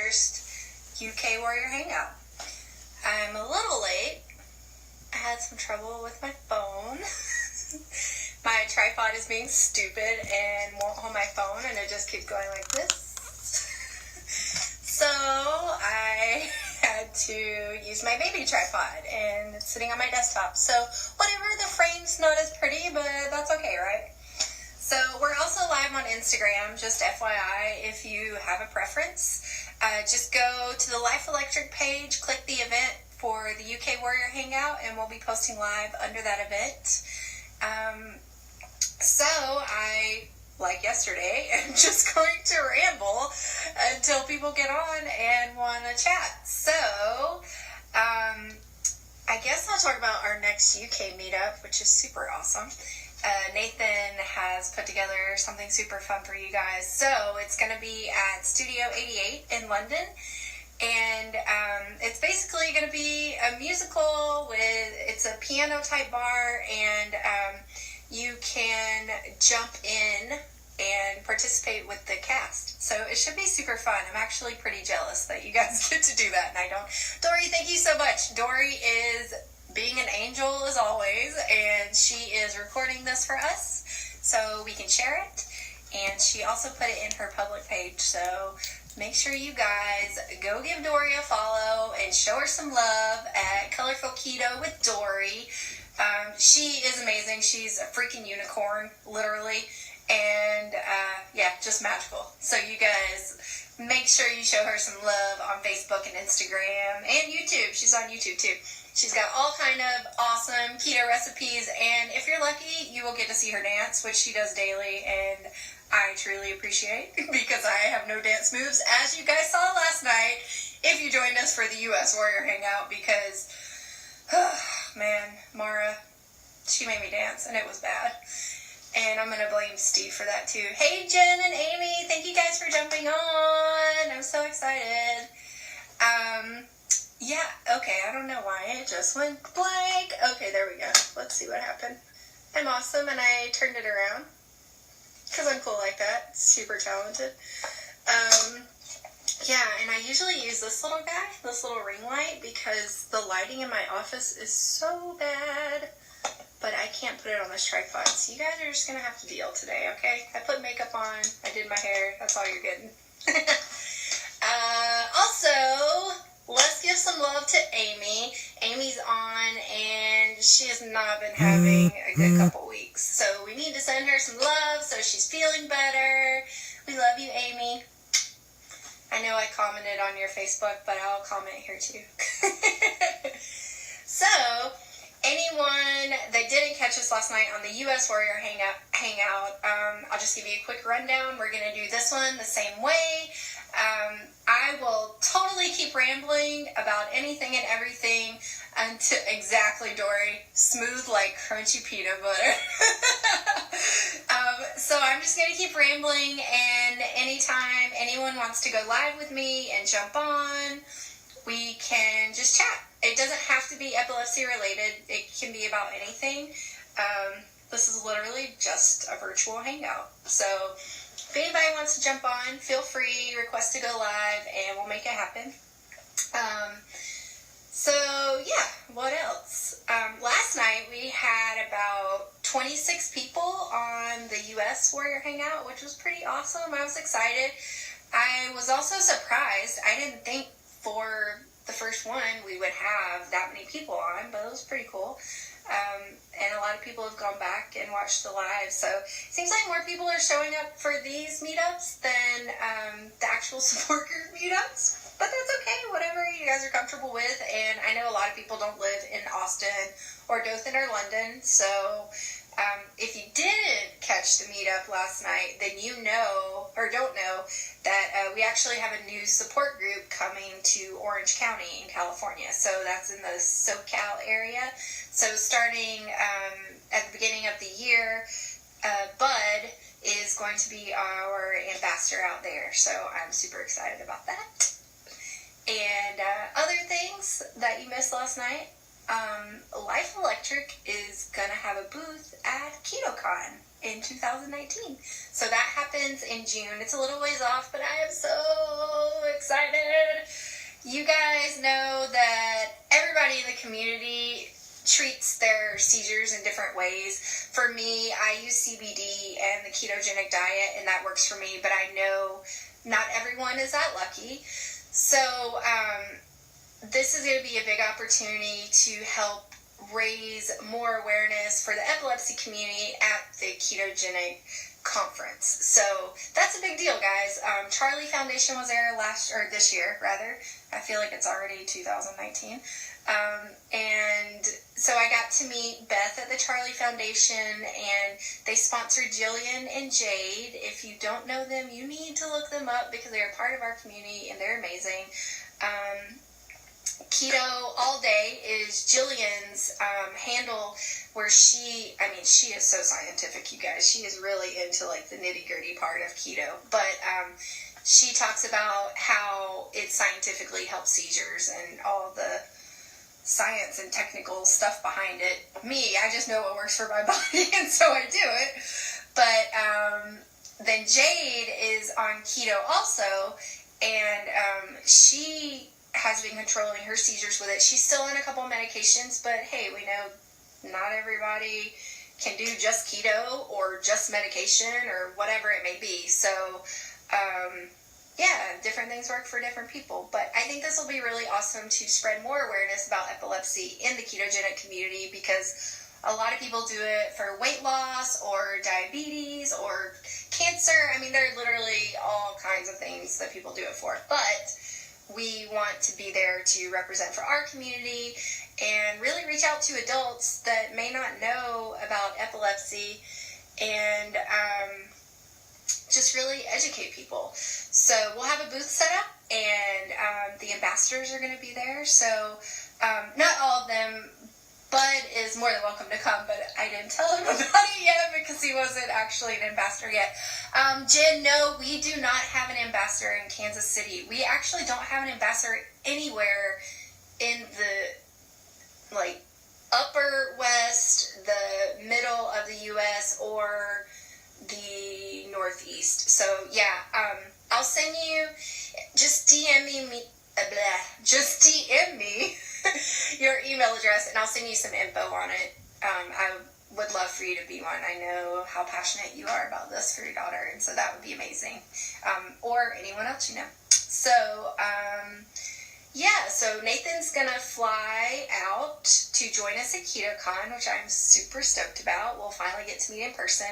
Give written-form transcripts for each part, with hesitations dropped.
first UK Warrior Hangout. I'm a little late. I had some trouble with my phone. My tripod is being stupid and won't hold my phone, and it just keeps going like this. So I had to use my baby tripod, and it's sitting on my desktop. So whatever, the frame's not as pretty, but that's okay, right? So we're also live on Instagram, just FYI, if you have a preference. Just go to the Life Electric page, click the event for the UK Warrior Hangout, and we'll be posting live under that event. So I, like yesterday, am just going to ramble until people get on and want to chat. So, I guess I'll talk about our next UK meetup, which is super awesome. Nathan has put together something super fun for you guys. So it's going to be at Studio 88 in London. And it's basically going to be a musical it's a piano type bar, and you can jump in and participate with the cast. So it should be super fun. I'm actually pretty jealous that you guys get to do that and I don't. Dory, thank you so much. Dory is being an angel as always, and she is recording this for us so we can share it. And she also put it in her public page, so make sure you guys go give Dory a follow and show her some love at Colorful Keto with Dory. She is amazing. She's a freaking unicorn, literally. And, just magical. So you guys, make sure you show her some love on Facebook and Instagram and YouTube. She's on YouTube, too. She's got all kind of awesome keto recipes. And if you're lucky, you will get to see her dance, which she does daily. And I truly appreciate, because I have no dance moves, as you guys saw last night, if you joined us for the US Warrior Hangout, because, man, Mara, she made me dance, and it was bad. And I'm going to blame Steve for that, too. Hey, Jen and Amy, thank you guys for jumping on. I'm so excited. Okay, I don't know why it just went blank. Okay, there we go. Let's see what happened. I'm awesome, and I turned it around. Because I'm cool like that. Super talented. And I usually use this little guy, this little ring light, because the lighting in my office is so bad. But I can't put it on this tripod. So you guys are just going to have to deal today, okay? I put makeup on. I did my hair. That's all you're getting. Also, let's give some love to Amy. Amy's on, and she has not been having a good couple weeks. So we need to send her some love so she's feeling better. We love you, Amy. I know I commented on your Facebook, but I'll comment here too. So, anyone that didn't catch us last night on the US Warrior Hangout, I'll just give you a quick rundown. We're going to do this one the same way. I will totally keep rambling about anything and everything until, exactly, Dory, smooth like crunchy peanut butter. So I'm just going to keep rambling, and anytime anyone wants to go live with me and jump on, we can just chat. It doesn't have to be epilepsy related. It can be about anything. This is literally just a virtual hangout. So if anybody wants to jump on, feel free, request to go live, and we'll make it happen. What else? Last night we had about 26 people on the US Warrior Hangout, which was pretty awesome. I was excited. I was also surprised. I didn't think for the first one we would have that many people on, but it was pretty cool. And a lot of people have gone back and watched the live, so it seems like more people are showing up for these meetups than the actual support group meetups. But that's okay, whatever you guys are comfortable with. And I know a lot of people don't live in Austin or Dothan or London, so if you didn't catch the meetup last night, then you know, or don't know, that we actually have a new support group coming to Orange County in California. So that's in the SoCal area. So starting at the beginning of the year, Bud is going to be our ambassador out there. So I'm super excited about that. And other things that you missed last night, Life Electric is going to have a booth at KetoCon in 2019. So that happens in June. It's a little ways off, but I am so excited. You guys know that everybody in the community treats their seizures in different ways. For me, I use CBD and the ketogenic diet, and that works for me, but I know not everyone is that lucky. So this is going to be a big opportunity to help raise more awareness for the epilepsy community at the ketogenic conference. So that's a big deal, guys. Charlie Foundation was there this year, rather. I feel like it's already 2019. And so I got to meet Beth at the Charlie Foundation, and they sponsored Jillian and Jade. If you don't know them, you need to look them up because they're a part of our community and they're amazing. Keto All Day is Jillian's handle, where she is so scientific, you guys. She is really into like the nitty-gritty part of keto, but she talks about how it scientifically helps seizures and all the science and technical stuff behind it. Me, I just know what works for my body, and so I do it. But then Jade is on keto also, and she has been controlling her seizures with it. She's still on a couple of medications, but hey, we know not everybody can do just keto or just medication or whatever it may be. So, yeah, different things work for different people. But I think this will be really awesome to spread more awareness about epilepsy in the ketogenic community, because a lot of people do it for weight loss or diabetes or cancer. I mean, there are literally all kinds of things that people do it for. But we want to be there to represent for our community and really reach out to adults that may not know about epilepsy, and just really educate people. So we'll have a booth set up, and the ambassadors are going to be there. So not all of them. Bud is more than welcome to come, but I didn't tell him about it yet because he wasn't actually an ambassador yet. Jen, no, we do not have an ambassador in Kansas City. We actually don't have an ambassador anywhere in the, like, upper west, the middle of the U.S., or the northeast. So, yeah, I'll send you, just DM me your email address, and I'll send you some info on it. I would love for you to be one. I know how passionate you are about this for your daughter, and so that would be amazing. Or anyone else you know. So, yeah, so Nathan's going to fly out to join us at KetoCon, which I'm super stoked about. We'll finally get to meet in person.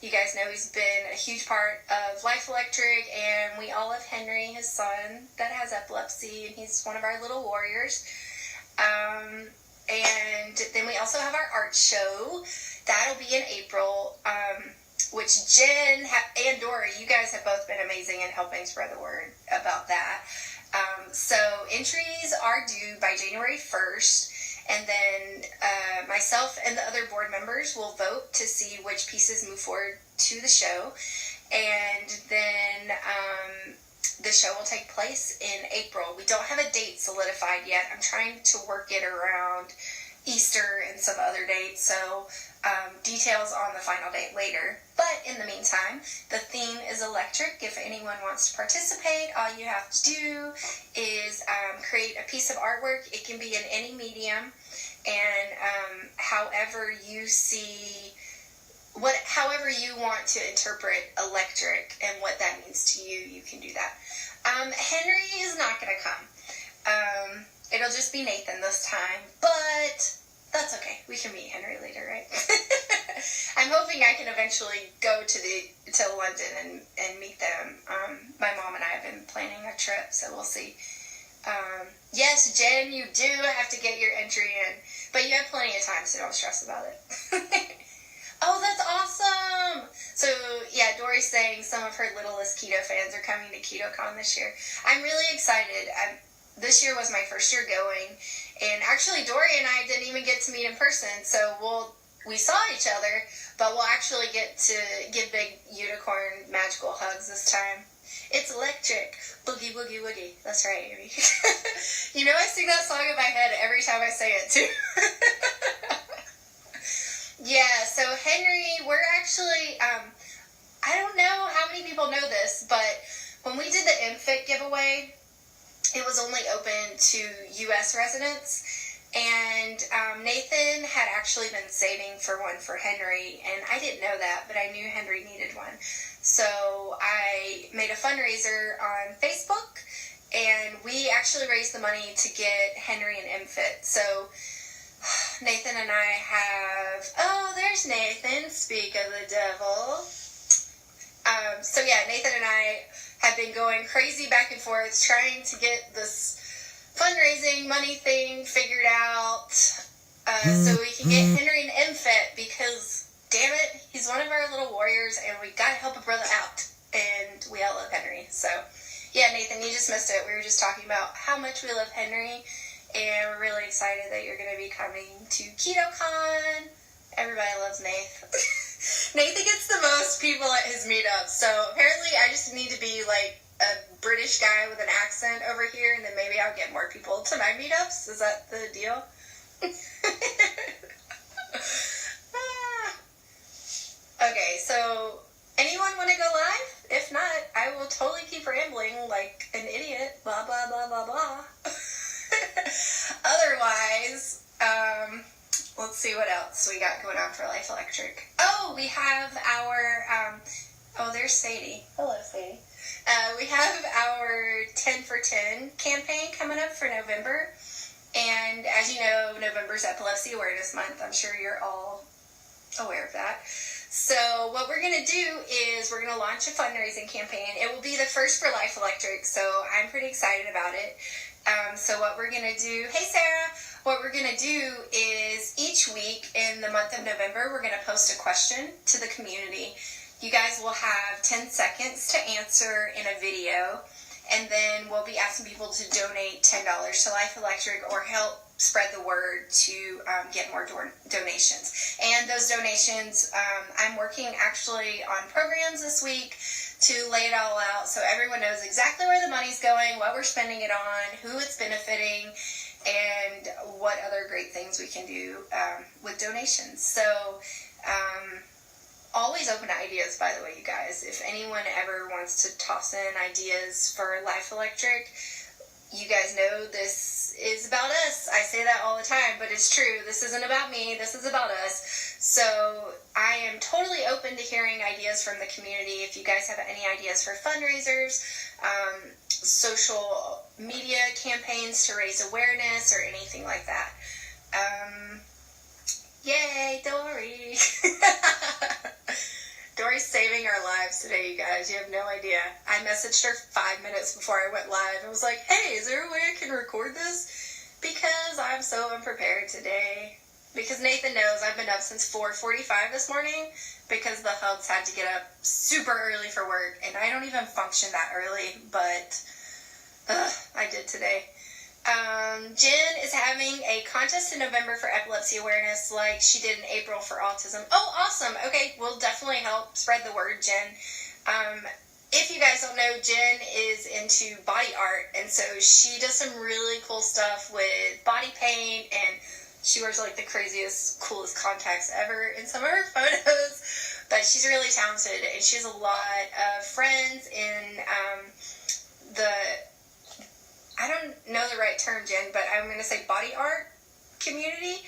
You guys know he's been a huge part of Life Electric, and we all love Henry, his son, that has epilepsy, and he's one of our little warriors. And then we also have our art show. That'll be in April, which Jen and Dory, you guys have both been amazing in helping spread the word about that. So entries are due by January 1st. And then myself and the other board members will vote to see which pieces move forward to the show. And then the show will take place in April. We don't have a date solidified yet. I'm trying to work it around Easter and some other dates. So details on the final date later. But in the meantime, the theme is electric. If anyone wants to participate, all you have to do is create a piece of artwork. It can be in any medium, and however you want to interpret electric and what that means to you, you can do that. Henry is not going to come. It'll just be Nathan this time, but that's okay. We can meet Henry later, right? I'm hoping I can eventually go to London and meet them. My mom and I have been planning a trip, so we'll see. Yes, Jen, you do have to get your entry in, but you have plenty of time, so don't stress about it. Oh, that's awesome! So, yeah, Dory's saying some of her littlest keto fans are coming to KetoCon this year. I'm really excited. This year was my first year going, and actually Dory and I didn't even get to meet in person, so we saw each other, but we'll actually get to give big unicorn magical hugs this time. It's electric. Boogie, woogie, woogie. That's right, Amy. You know, I sing that song in my head every time I say it, too. Yeah, so Henry, we're actually, I don't know how many people know this, but when we did the MFIT giveaway, it was was only open to U.S. residents. And Nathan had actually been saving for one for Henry, and I didn't know that, but I knew Henry needed one. So I made a fundraiser on Facebook, and we actually raised the money to get Henry an MFit. So Nathan and I have... Oh, there's Nathan. Speak of the devil. So yeah, Nathan and I have been going crazy back and forth trying to get this fundraising money thing figured out so we can get Henry an MFit, because damn it, he's one of our little warriors and we gotta help a brother out, and we all love Henry. So yeah, Nathan, you just missed it. We were just talking about how much we love Henry, and we're really excited that you're going to be coming to KetoCon. Everybody loves Nathan. Nathan gets the most people at his meetup, so apparently I just need to be like a British guy with an accent over here, and then maybe I'll get more people to my meetups. Is that the deal? Okay, so anyone want to go live? If not, I will totally keep rambling like an idiot. Blah, blah, blah, blah, blah. Otherwise, let's see what else we got going on for Life Electric. Oh, we have our, oh, there's Sadie. Hello, Sadie. We have our 10 for 10 campaign coming up for November. And as you know, November's Epilepsy Awareness Month. I'm sure you're all aware of that. So what we're going to do is we're going to launch a fundraising campaign. It will be the first for Life Electric, so I'm pretty excited about it. So what we're going to do, hey Sarah, what we're going to do is each week in the month of November, we're going to post a question to the community. You guys will have 10 seconds to answer in a video, and then we'll be asking people to donate $10 to Life Electric or help spread the word to get more donations. And those donations, I'm working actually on programs this week to lay it all out so everyone knows exactly where the money's going, what we're spending it on, who it's benefiting, and what other great things we can do with donations. So always open to ideas, by the way, you guys. If anyone ever wants to toss in ideas for Life Electric, you guys know this is about us. I say that all the time, but it's true. This isn't about me. This is about us. So I am totally open to hearing ideas from the community. If you guys have any ideas for fundraisers, social media campaigns to raise awareness, or anything like that. Yay, Dory! Dory's saving our lives today, you guys. You have no idea. I messaged her 5 minutes before I went live. I was like, hey, is there a way I can record this? Because I'm so unprepared today. Because Nathan knows I've been up since 4:45 this morning because the hubs had to get up super early for work. And I don't even function that early, but I did today. Jen is having a contest in November for epilepsy awareness like she did in April for autism. Oh, awesome. Okay, we'll definitely help spread the word, Jen. If you guys don't know, Jen is into body art, and so she does some really cool stuff with body paint, and she wears like the craziest, coolest contacts ever in some of her photos. But she's really talented, and she has a lot of friends in I don't know the right term, Jen, but I'm going to say body art community.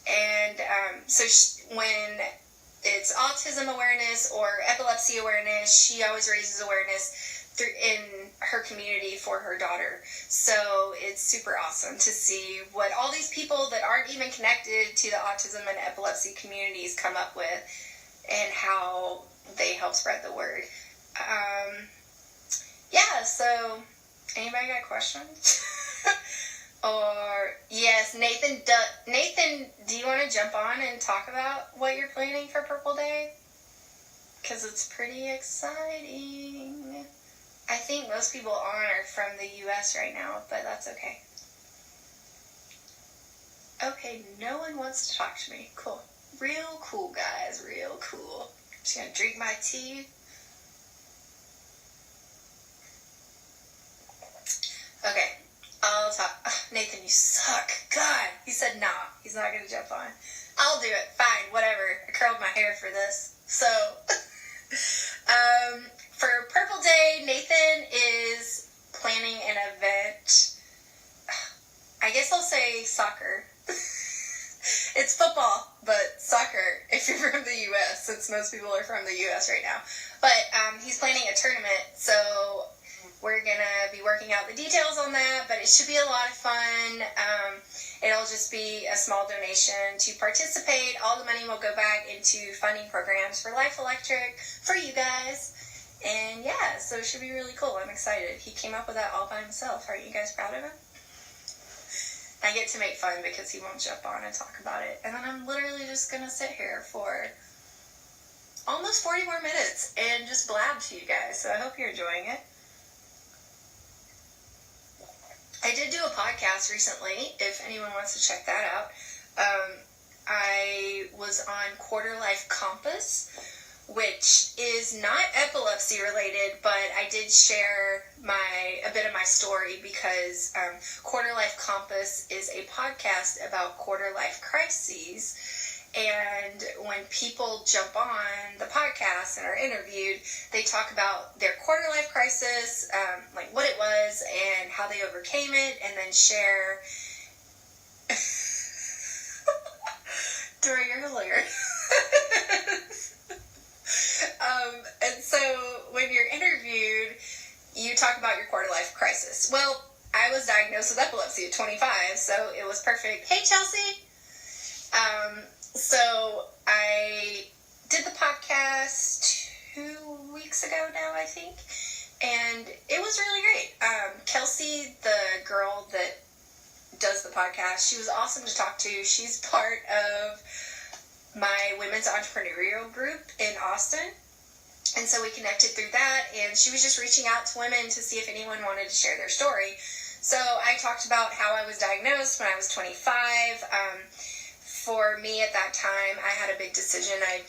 And so when it's autism awareness or epilepsy awareness, she always raises awareness in her community for her daughter. So it's super awesome to see what all these people that aren't even connected to the autism and epilepsy communities come up with and how they help spread the word. Yeah, so... Anybody got questions? Or, yes, Nathan, do you want to jump on and talk about what you're planning for Purple Day? Because it's pretty exciting. I think most people are from the U.S. right now, but that's okay. Okay, no one wants to talk to me. Cool. Real cool, guys. Real cool. Just going to drink my tea. Okay, I'll talk. Nathan, you suck. God, he said nah. He's not going to jump on. I'll do it. Fine, whatever. I curled my hair for this. So, for Purple Day, Nathan is planning an event play soccer. It's football, but soccer if you're from the U.S., since most people are from the U.S. right now. But he's planning a tournament, so we're going to be working out the details on that, but it should be a lot of fun. It'll just be a small donation to participate. All the money will go back into funding programs for Life Electric for you guys. And yeah, so it should be really cool. I'm excited. He came up with that all by himself. Aren't you guys proud of him? I get to make fun because he won't jump on and talk about it. And then I'm literally just going to sit here for almost 40 more minutes and just blab to you guys. So I hope you're enjoying it. I did do a podcast recently, if anyone wants to check that out. I was on Quarter Life Compass, which is not epilepsy related, but I did share a bit of my story because Quarter Life Compass is a podcast about quarter life crises. And when people jump on the podcast and are interviewed, they talk about their quarter life crisis, like what it was and how they overcame it, and then share. Dory, you're hilarious. And so when you're interviewed, you talk about your quarter life crisis. Well, I was diagnosed with epilepsy at 25, so it was perfect. Hey, Chelsea! So I did the podcast 2 weeks ago now, I think, and it was really great. Kelsey, the girl that does the podcast, she was awesome to talk to. She's part of my women's entrepreneurial group in Austin, and so we connected through that, and she was just reaching out to women to see if anyone wanted to share their story. So I talked about how I was diagnosed when I was 25. For me at that time, I had a big decision. I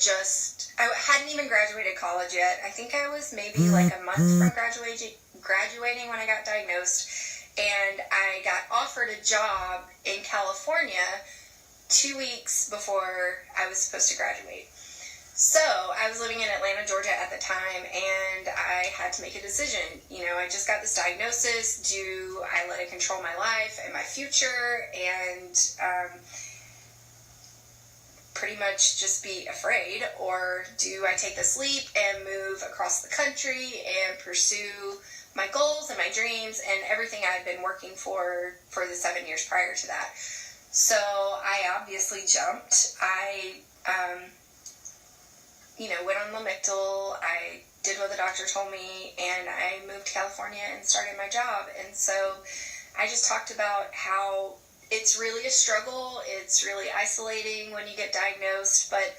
hadn't even graduated college yet. I think I was maybe like a month from graduating when I got diagnosed. And I got offered a job in California 2 weeks before I was supposed to graduate. So I was living in Atlanta, Georgia at the time, and I had to make a decision. You know, I just got this diagnosis. Do I let it control my life and my future? And pretty much just be afraid, or do I take this leap and move across the country and pursue my goals and my dreams and everything I had been working for the 7 years prior to that? So I obviously jumped. I, went on Lamictal. I did what the doctor told me, and I moved to California and started my job. And so I just talked about how it's really a struggle. It's really isolating when you get diagnosed, but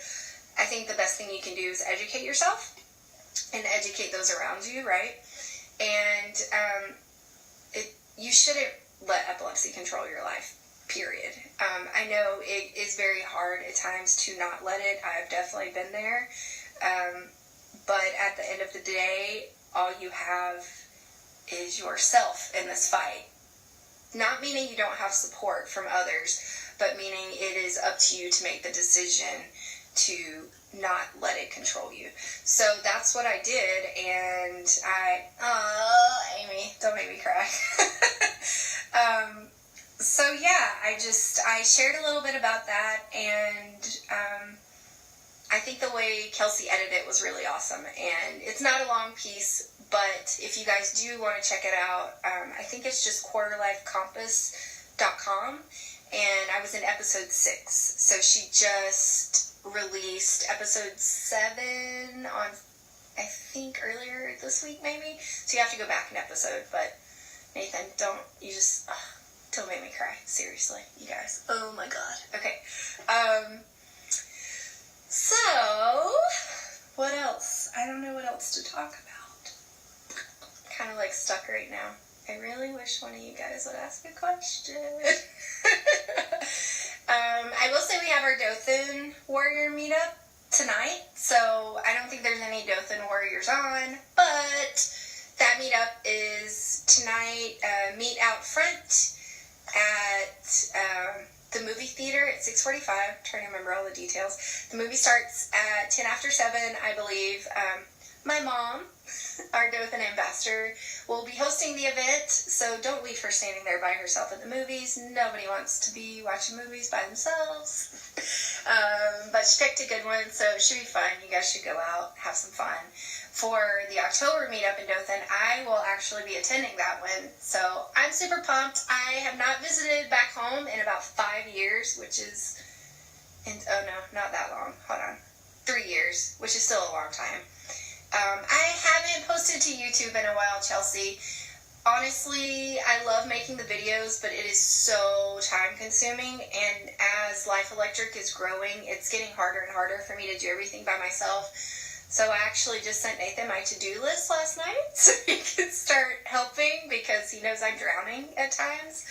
I think the best thing you can do is educate yourself and educate those around you, right? And you shouldn't let epilepsy control your life, period. I know it is very hard at times to not let it. I've definitely been there. But at the end of the day, all you have is yourself in this fight. Not meaning you don't have support from others, but meaning it is up to you to make the decision to not let it control you. So that's what I did, and Amy, don't make me cry. So yeah, I shared a little bit about that, and I think the way Kelsey edited it was really awesome, and it's not a long piece. But if you guys do want to check it out, I think it's just quarterlifecompass.com. And I was in episode 6. So she just released episode 7 on, I think, earlier this week, maybe. So you have to go back an episode. But Nathan, don't make me cry. Seriously, you guys. Oh my God. Okay. So, what else? I don't know what else to talk about. Kind of like stuck right now. I really wish one of you guys would ask a question. I will say we have our Dothan Warrior meetup tonight, so I don't think there's any Dothan Warriors on, but that meetup is tonight. Meet out front at the movie theater at 6:45. I'm trying to remember all the details. The movie starts at 10 after 7, I believe. my mom, our Dothan ambassador, will be hosting the event, so don't leave her standing there by herself at the movies. Nobody wants to be watching movies by themselves. But she picked a good one, so it should be fun. You guys should go out, have some fun. For the October meetup in Dothan, I will actually be attending that one, so I'm super pumped. I have not visited back home in about 5 years, which is, oh no, not that long, hold on, 3 years, which is still a long time. I haven't posted to YouTube in a while, Chelsea. Honestly, I love making the videos, but it is so time consuming, and as Life Electric is growing, it's getting harder and harder for me to do everything by myself. So I actually just sent Nathan my to-do list last night so he can start helping because he knows I'm drowning at times.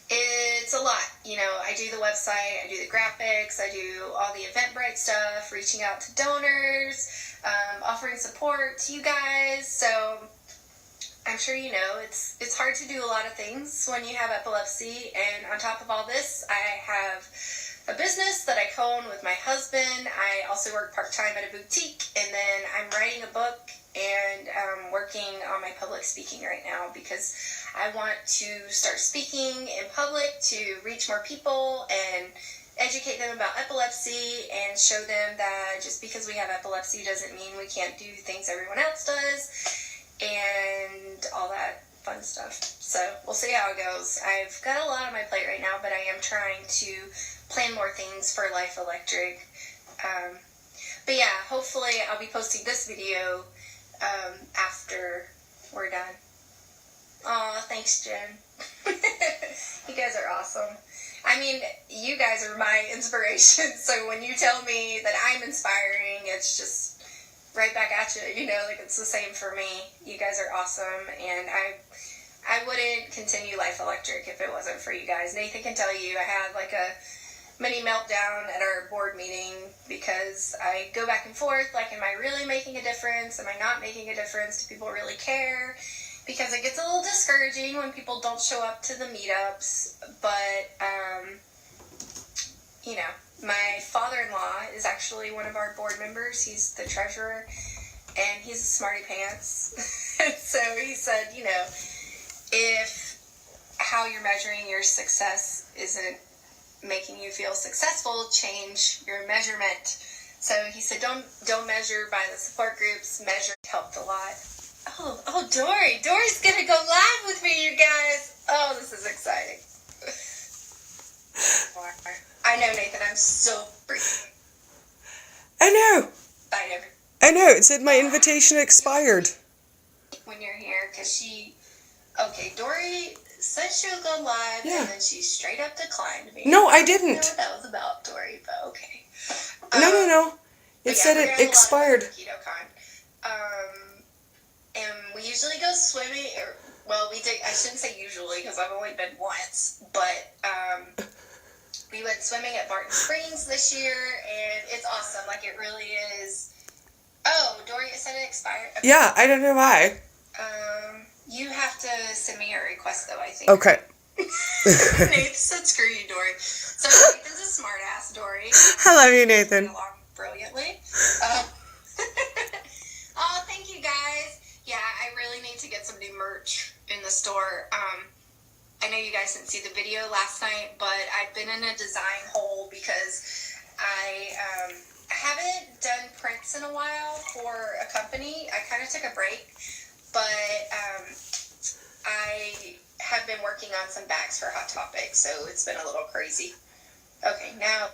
It's a lot. You know, I do the website, I do the graphics, I do all the Eventbrite stuff, reaching out to donors, offering support to you guys. So I'm sure you know it's hard to do a lot of things when you have epilepsy. And on top of all this, I have a business that I co-own with my husband. I also work part-time at a boutique, and then I'm writing a book and working on my public speaking right now because I want to start speaking in public to reach more people and educate them about epilepsy and show them that just because we have epilepsy doesn't mean we can't do things everyone else does and all that fun stuff. So we'll see how it goes. I've got a lot on my plate right now, but I am trying to plan more things for Life Electric. But yeah, hopefully I'll be posting this video after we're done. Aw, thanks, Jen. You guys are awesome. I mean, you guys are my inspiration, so when you tell me that I'm inspiring, it's just right back at you, you know, like it's the same for me. You guys are awesome, and I wouldn't continue Life Electric if it wasn't for you guys. Nathan can tell you I had like a mini meltdown at our board meeting because I go back and forth, like, am I really making a difference? Am I not making a difference? Do people really care? Because it gets a little discouraging when people don't show up to the meetups, but, you know, my father-in-law is actually one of our board members. He's the treasurer, and he's a smarty pants. So he said, you know, if how you're measuring your success isn't making you feel successful, change your measurement. So he said, don't measure by the support groups, measure. Helped a lot. Oh, Dory's gonna go live with me, you guys. Oh, this is exciting. I know, Nathan, I'm so freaking. I know. I know, it said my invitation expired. When you're here, because okay, Dory said she would go live, and then she straight up declined me. No, I didn't. I don't know what that was about, Dory, but okay. No. It said it expired. And we usually go swimming, we did, I shouldn't say usually, because I've only been once, but, we went swimming at Barton Springs this year, and it's awesome, like, it really is. Oh, Dory said it expired? Okay. Yeah, I don't know why. You have to send me a request, though, I think. Okay. Nathan said, screw you, Dory. So, Nathan's a smart ass, Dory. I love you, Nathan. Along brilliantly. Oh, thank you, guys. Yeah, I really need to get some new merch in the store. I know you guys didn't see the video last night, but I've been in a design hole because I haven't done prints in a while for a company. I kind of took a break, but I have been working on some bags for Hot Topic, so it's been a little crazy. Okay, now,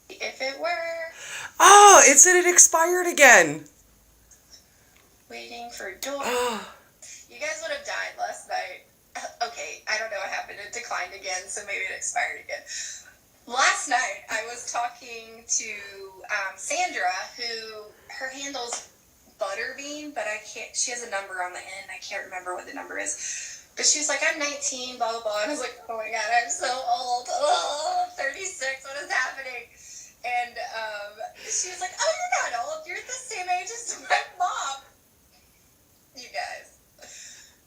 if it were... Oh, it said it expired again. Waiting for Dory. You guys would have died last night. Okay, I don't know what happened. It declined again, so maybe it expired again. Last night, I was talking to Sandra, who, her handle's Butterbean, but she has a number on the end. I can't remember what the number is. But she was like, I'm 19, blah, blah, blah. And I was like, oh my God, I'm so old. Oh, 36, what is happening? And she was like, oh, you're not old. You're the same age as my mom. You guys.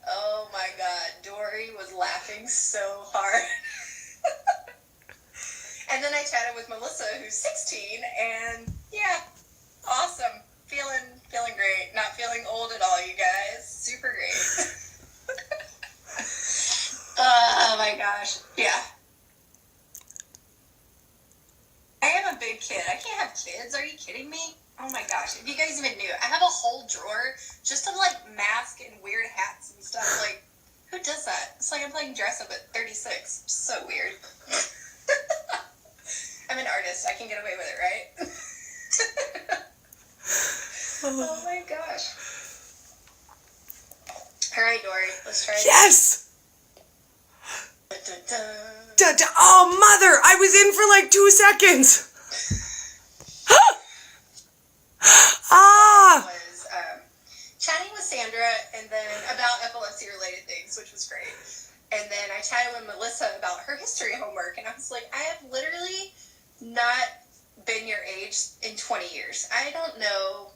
Oh my God, Dory was laughing so hard. And then I chatted with Melissa, who's 16, and yeah, awesome. Feeling feeling great. Not feeling old at all, you guys. Super great. Oh my gosh. Yeah. I am a big kid. I can't have kids. Are you kidding me? Oh my gosh. If you guys even knew, I have a whole drawer just of like masks and weird hats and stuff. Like, who does that? It's like I'm playing dress up at 36. So weird. I'm an artist. I can get away with it, right? Oh my gosh. All right, Dory. Let's try it. Yes! Oh, mother! I was in for like 2 seconds. Ah! Was chatting with Sandra and then about epilepsy-related things, which was great. And then I chatted with Melissa about her history homework, and I was like, I have literally not been your age in 20 years. I don't know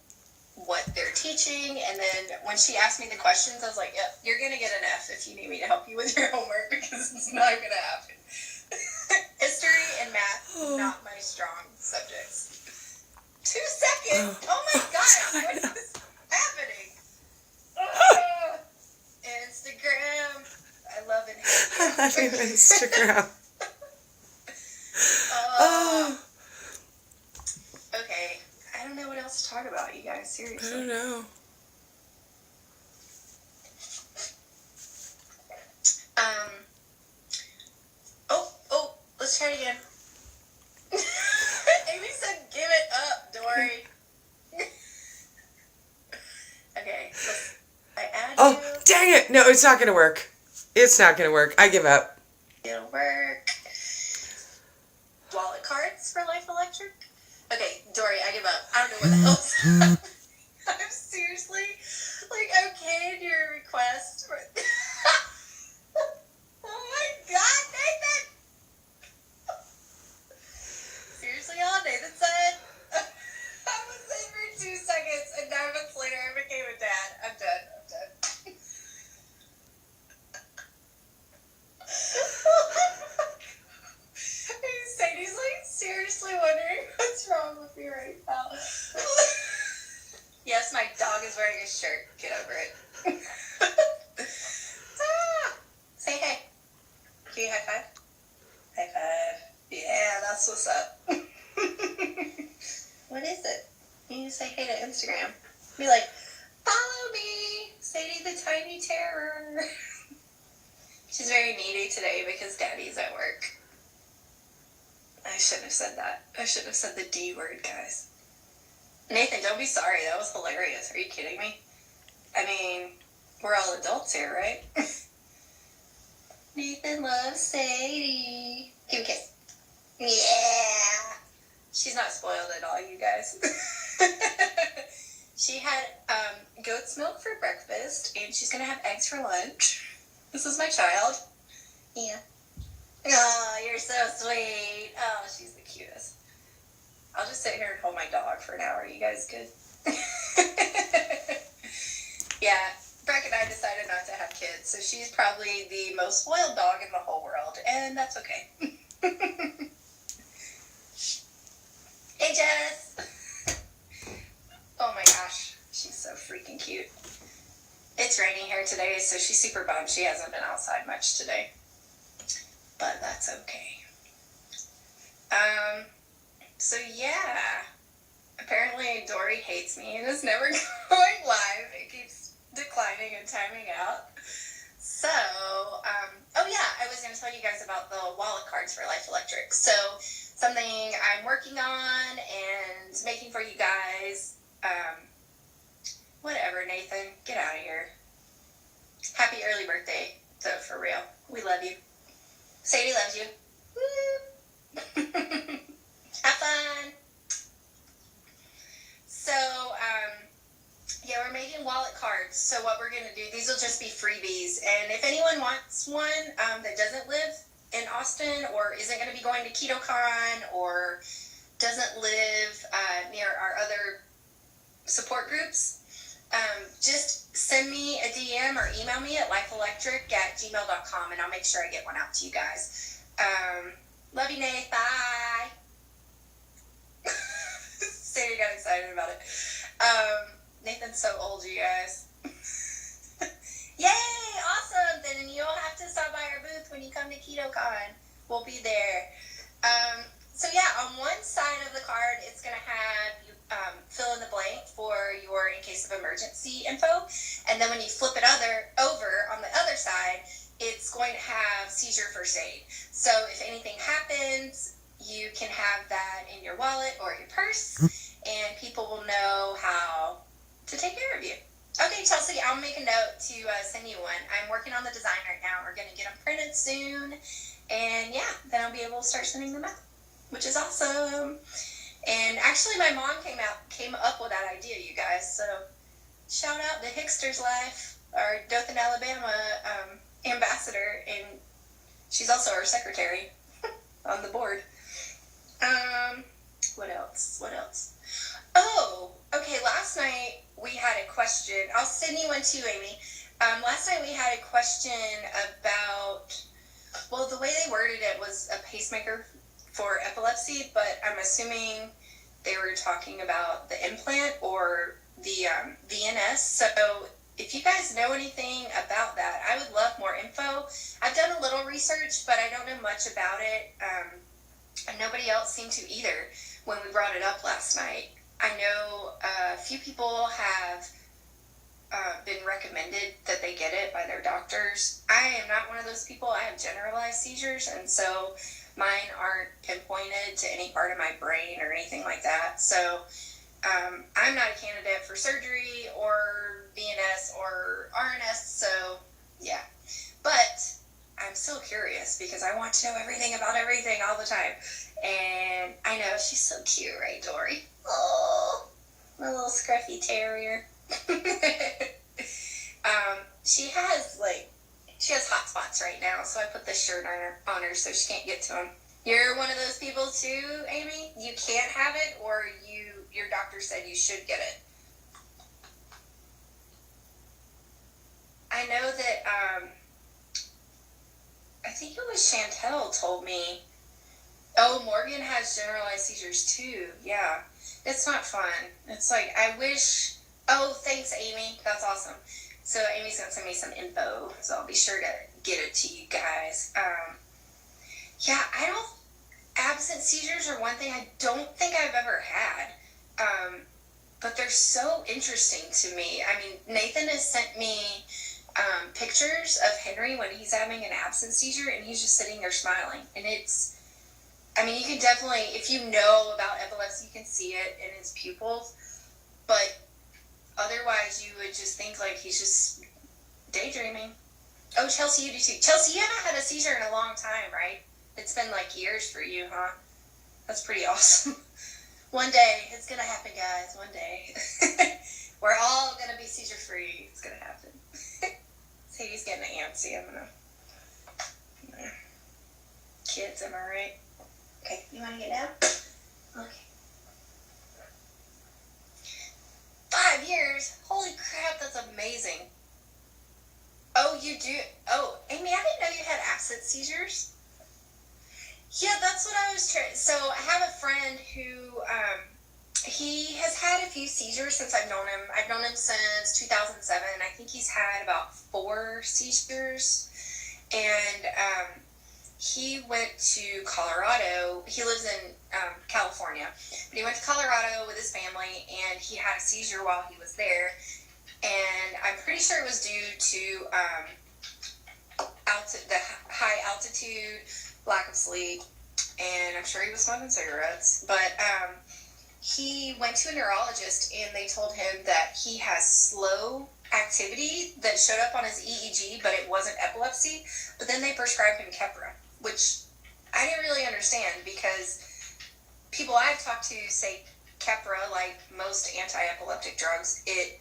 what they're teaching. And then when she asked me the questions, I was like, yep, you're going to get an F if you need me to help you with your homework, because it's not going to happen. History and math, not my strong subjects. 2 seconds? Oh my gosh, what is happening? Instagram. I love it. I love Instagram. Okay. I don't know what else to talk about, you guys. Seriously. I don't know. Let's try it again. Amy said, give it up, Dory. Okay. I add you. Dang it. No, it's not going to work. It's not going to work. I give up. It'll work. Wallet cards for Life Electric? Okay, Dory, I give up. I don't know what the else. I'm seriously, okayed your request for... Oh my god, Nathan! Seriously, all Nathan said? I was in for 2 seconds, and 9 months later I became a dad. I'm done. Sadie's seriously wondering what's wrong with me right now. Yes, my dog is wearing a shirt. Get over it. Say hey. Can you high five? High five. Yeah, that's what's up. What is it? You need to say hey to Instagram. Be like, follow me, Sadie the Tiny Terror. She's very needy today because Daddy's at work. I shouldn't have said that. I shouldn't have said the D word, guys. Nathan, don't be sorry. That was hilarious. Are you kidding me? I mean, we're all adults here, right? Nathan loves Sadie. Give me a kiss. Yeah. She's not spoiled at all, you guys. She had goat's milk for breakfast, and she's going to have eggs for lunch. This is my child. Yeah. Oh, you're so sweet. Oh, she's the cutest. I'll just sit here and hold my dog for an hour. You guys good? Yeah, Breck and I decided not to have kids, so she's probably the most spoiled dog in the whole world, and that's okay. Hey, Jess! Oh my gosh, she's so freaking cute. It's raining here today, so she's super bummed. She hasn't been outside much today. But that's okay. So yeah. Apparently Dory hates me and is never going live. It keeps declining and timing out. So, oh yeah, I was going to tell you guys about the wallet cards for Life Electric. So, something I'm working on and making for you guys. Whatever, Nathan. Get out of here. Happy early birthday, though, for real. We love you. Sadie loves you. Woo! Have fun. So, yeah, we're making wallet cards. So what we're going to do, these will just be freebies. And if anyone wants one that doesn't live in Austin or isn't going to be going to KetoCon or doesn't live near our other support groups, just send me a DM or email me at lifeelectric@gmail.com and I'll make sure I get one out to you guys. Love you, Nate. Bye. Sadie got excited about it. Nathan's so old, you guys. Yay! Awesome! Then you'll have to stop by our booth when you come to KetoCon. We'll be there. So yeah, on one side of the card, it's going to have you fill in the blank for your in case of emergency info. And then when you flip it over on the other side, it's going to have seizure first aid. So if anything happens, you can have that in your wallet or your purse, and people will know how to take care of you. Okay, Chelsea, I'll make a note to send you one. I'm working on the design right now. We're going to get them printed soon. And yeah, then I'll be able to start sending them out, which is awesome. And actually, my mom came up with that idea, you guys. So shout out to Hickster's Life, our Dothan, Alabama ambassador. And she's also our secretary on the board. What else? Oh, okay, last night we had a question. I'll send you one too, Amy. Last night we had a question about, well, the way they worded it was a pacemaker for epilepsy, but I'm assuming they were talking about the implant or the VNS. So if you guys know anything about that, I would love more info. I've done a little research, but I don't know much about it. And nobody else seemed to either when we brought it up last night. I know a few people have been recommended that they get it by their doctors. I am not one of those people. I have generalized seizures, and so mine aren't pinpointed to any part of my brain or anything like that. So I'm not a candidate for surgery or VNS or RNS, so yeah. But I'm still curious because I want to know everything about everything all the time. And I know she's so cute, right, Dory? Oh, my little scruffy terrier. She has hot spots right now, so I put this shirt on her so she can't get to them. You're one of those people too, Amy? You can't have it, or your doctor said you should get it? I know that, I think it was Chantel told me, oh, Morgan has generalized seizures too. Yeah. It's not fun. It's like, I wish, oh, thanks, Amy. That's awesome. So Amy's going to send me some info, so I'll be sure to get it to you guys. Yeah, absent seizures are one thing I don't think I've ever had. But they're so interesting to me. I mean, Nathan has sent me pictures of Henry when he's having an absent seizure, and he's just sitting there smiling. And you can definitely, if you know about epilepsy, you can see it in his pupils. But otherwise, you would just think like he's just daydreaming. Oh, Chelsea, you do too. Chelsea, you haven't had a seizure in a long time, right? It's been like years for you, huh? That's pretty awesome. One day, it's going to happen, guys. One day. We're all going to be seizure-free. It's going to happen. Sadie's getting antsy. I'm going to... Kids, am I right? Okay, you want to get down? Okay. 5 years? Holy crap, that's amazing. Oh, you do? Oh, Amy, I didn't know you had absent seizures. Yeah, that's what I was trying. So I have a friend who, he has had a few seizures since I've known him. I've known him since 2007. I think he's had about 4 seizures. And he went to Colorado. He lives in California. But he went to Colorado with his family, and he had a seizure while he was there. And I'm pretty sure it was due to the high altitude, lack of sleep, and I'm sure he was smoking cigarettes. But he went to a neurologist, and they told him that he has slow activity that showed up on his EEG, but it wasn't epilepsy. But then they prescribed him Keppra, which I didn't really understand, because people I've talked to say Keppra, like most anti-epileptic drugs, it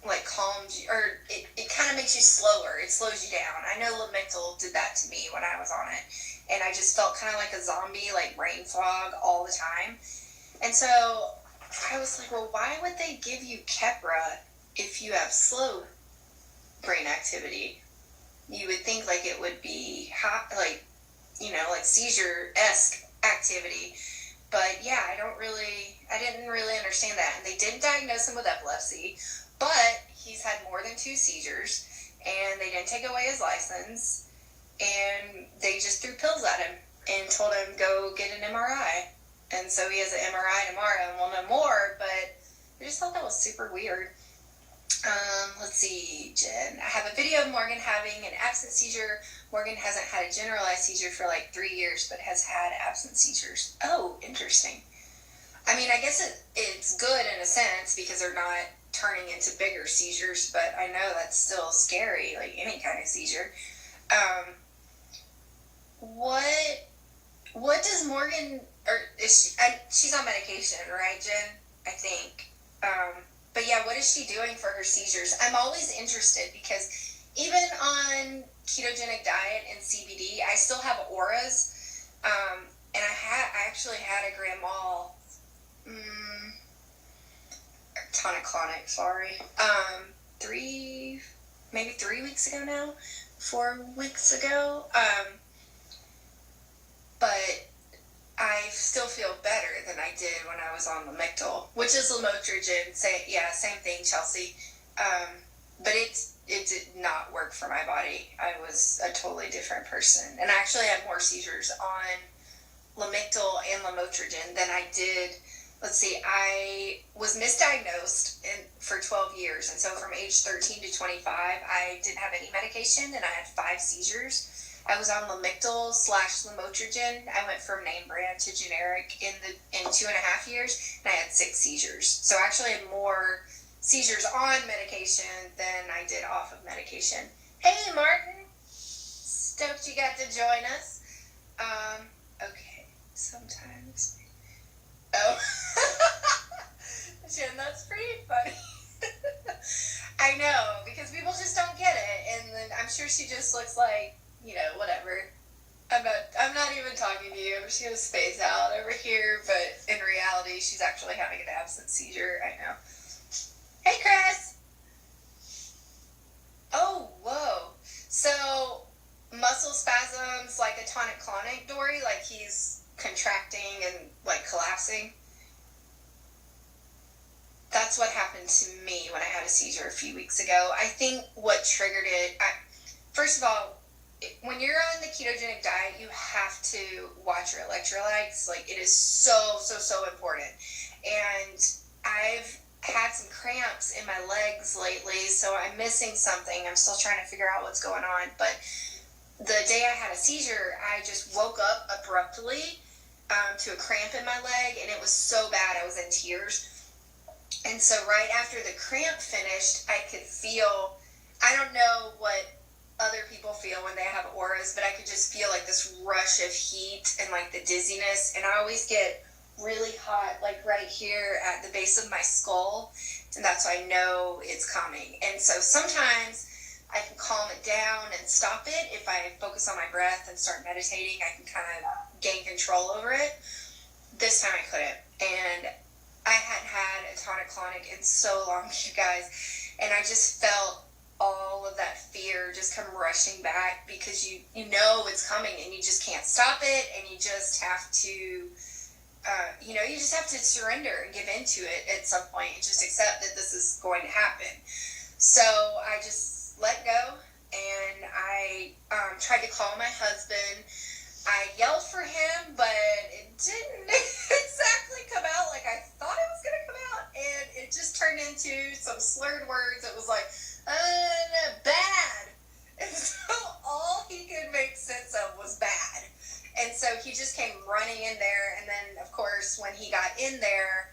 like calms you, or it kind of makes you slower. It slows you down. I know Lamictal did that to me when I was on it, and I just felt kind of like a zombie, like brain fog all the time. And so I was like, well, why would they give you Keppra if you have slow brain activity? You would think like it would be hot, like, like seizure-esque activity. But yeah, I didn't really understand that. And they didn't diagnose him with epilepsy, but he's had more than 2 seizures, and they didn't take away his license, and they just threw pills at him and told him, go get an MRI. And so he has an MRI tomorrow, and we'll know more, but I just thought that was super weird. Let's see, Jen. I have a video of Morgan having an absent seizure. Morgan hasn't had a generalized seizure for like 3 years, but has had absent seizures. Oh, interesting. I mean, I guess it's good in a sense because they're not turning into bigger seizures, but I know that's still scary, like any kind of seizure. What does Morgan, or is she's on medication, right, Jen? I think. But yeah, what is she doing for her seizures? I'm always interested because even on ketogenic diet and CBD, I still have auras. And I actually had a Grand Mal, tonic-clonic, sorry. 3 weeks ago now, 4 weeks ago. But I still feel better than I did when I was on Lamictal, which is lamotrigine. Same thing, Chelsea. But it did not work for my body. I was a totally different person. And I actually had more seizures on Lamictal and lamotrigine than I did. Let's see, I was misdiagnosed for 12 years. And so from age 13 to 25, I didn't have any medication, and I had 5 seizures. I was on Lamictal/lamotrigine. I went from name brand to generic in 2.5 years, and I had 6 seizures. So I actually had more seizures on medication than I did off of medication. Hey, Martin. Stoked you got to join us. Okay, sometimes. Oh. Jen, that's pretty funny. I know, because people just don't get it, and then I'm sure she just looks like, whatever. I'm not even talking to you. She was spaced out over here, but in reality, she's actually having an absent seizure. I know. Hey, Chris. Oh, whoa. So, muscle spasms like a tonic-clonic, Dory, like he's contracting and like collapsing. That's what happened to me when I had a seizure a few weeks ago. I think what triggered it, first of all, when you're on the ketogenic diet, you have to watch your electrolytes. Like, it is so, so, so important. And I've had some cramps in my legs lately, so I'm missing something. I'm still trying to figure out what's going on. But the day I had a seizure, I just woke up abruptly to a cramp in my leg, and it was so bad I was in tears. And so right after the cramp finished, I could feel, I don't know what other people feel when they have auras, but I could just feel like this rush of heat and like the dizziness, and I always get really hot like right here at the base of my skull, and that's why I know it's coming. And so sometimes I can calm it down and stop it if I focus on my breath and start meditating. I can kind of gain control over it. This time I couldn't, and I hadn't had a tonic-clonic in so long, you guys, and I just felt all of that fear just come rushing back because you know it's coming and you just can't stop it, and you just have to you just have to surrender and give into it at some point and just accept that this is going to happen. So I just let go, and I tried to call my husband. I yelled for him, but it didn't exactly come out like I thought it was going to come out, and it just turned into some slurred words. It was like, bad. And so all he could make sense of was bad. And so he just came running in there, and then, of course, when he got in there,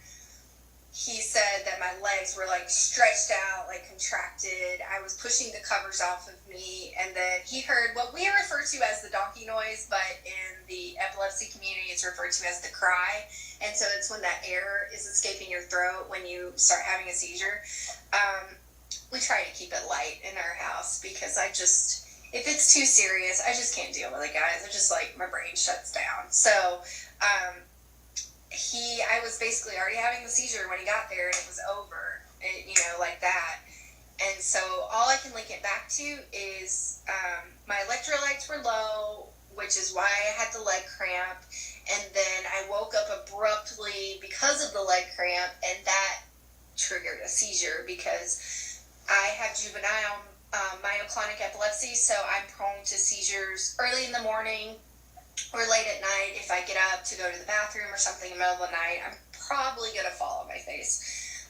he said that my legs were, like, stretched out, like, contracted. I was pushing the covers off of me, and then he heard what we refer to as the donkey noise, but in the epilepsy community, it's referred to as the cry. And so it's when that air is escaping your throat when you start having a seizure. We try to keep it light in our house because if it's too serious, I just can't deal with it, guys. I just, like, my brain shuts down. So, I was basically already having the seizure when he got there, and it was over, like that. And so all I can link it back to is my electrolytes were low, which is why I had the leg cramp. and then I woke up abruptly because of the leg cramp, and that triggered a seizure because I have juvenile myoclonic epilepsy, so I'm prone to seizures early in the morning or late at night. If I get up to go to the bathroom or something in the middle of the night, I'm probably going to fall on my face.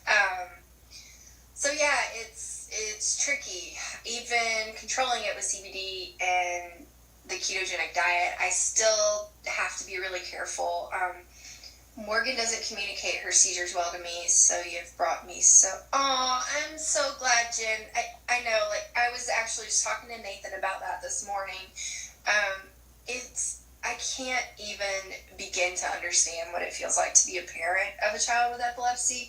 So yeah, it's tricky. Even controlling it with CBD and the ketogenic diet, I still have to be really careful. Morgan doesn't communicate her seizures well to me, so you've brought me I'm so glad, Jen. I know, like, I was actually just talking to Nathan about that this morning. I can't even begin to understand what it feels like to be a parent of a child with epilepsy.